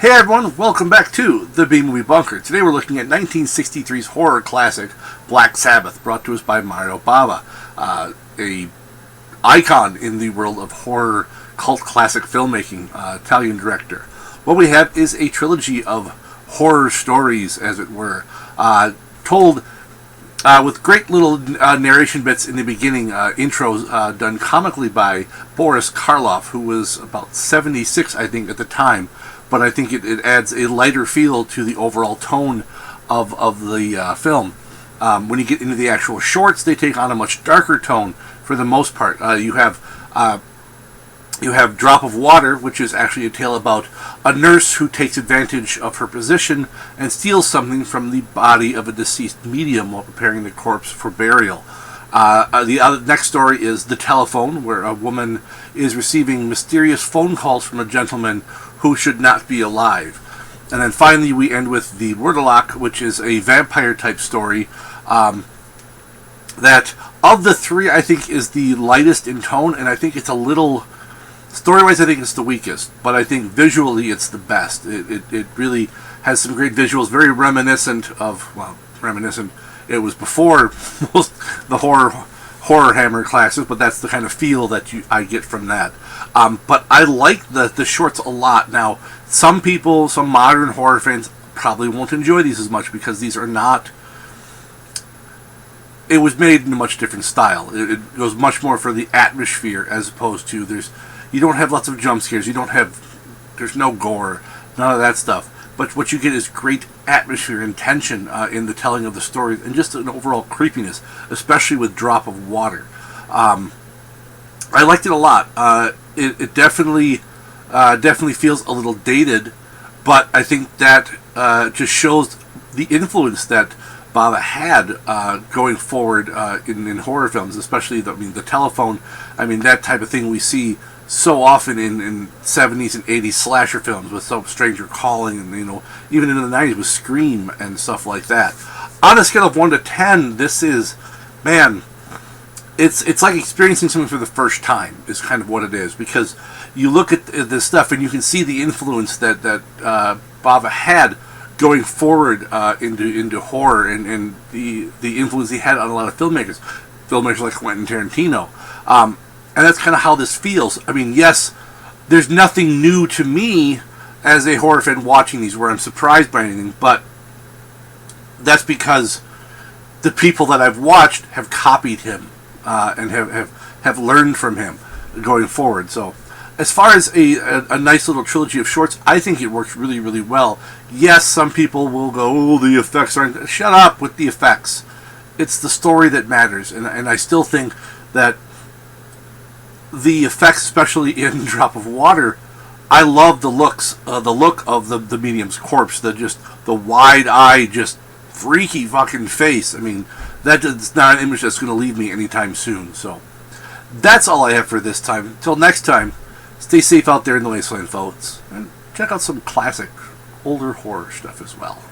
Hey everyone, welcome back to the B-Movie Bunker. Today we're looking at 1963's horror classic, Black Sabbath, brought to us by Mario Bava, a icon in the world of horror cult classic filmmaking, Italian director. What we have is a trilogy of horror stories, as it were, told with great little narration bits in the beginning, intros done comically by Boris Karloff, who was about 76, I think, at the time. But I think it adds a lighter feel to the overall tone of the film. When you get into the actual shorts, they take on a much darker tone for the most part. You have Drop of Water, which is actually a tale about a nurse who takes advantage of her position and steals something from the body of a deceased medium while preparing the corpse for burial. The next story is The Telephone, where a woman is receiving mysterious phone calls from a gentleman who should not be alive. And then finally we end with The Wordalock, which is a vampire-type story that, of the three, I think is the lightest in tone, and I think it's a little... Story-wise, I think it's the weakest, but I think visually it's the best. It really has some great visuals, very reminiscent of... Well, reminiscent... It was before most the horror Hammer classics, but that's the kind of feel that I get from that. But I like the shorts a lot. Now, some people, some modern horror fans, probably won't enjoy these as much because these are not... It was made in a much different style. It goes much more for the atmosphere as opposed to you don't have lots of jump scares. There's no gore, none of that stuff. But what you get is great atmosphere and tension in the telling of the story, and just an overall creepiness, especially with Drop of Water. I liked it a lot. It definitely feels a little dated, but I think that just shows the influence that Bava had going forward in horror films, especially The Telephone. I mean, that type of thing we see so often in 70s and 80s slasher films with some Stranger Calling, and even in the 90s with Scream and stuff like that. On a scale of 1 to 10, this is, man, it's like experiencing something for the first time is kind of what it is, because you look at this stuff and you can see the influence that Bava had going forward into horror, and the influence he had on a lot of filmmakers like Quentin Tarantino. And that's kind of how this feels. I mean, yes, there's nothing new to me as a horror fan watching these where I'm surprised by anything, but that's because the people that I've watched have copied him and have learned from him going forward. So as far as a nice little trilogy of shorts, I think it works really, really well. Yes, some people will go, oh, the effects aren't... Shut up with the effects. It's the story that matters, and I still think that the effects, especially in Drop of Water, I love the look of the medium's corpse, the wide-eyed, just freaky fucking face. I mean, that's not an image that's going to leave me anytime soon. So that's all I have for this time. Till next time, stay safe out there in the wasteland, folks, and check out some classic, older horror stuff as well.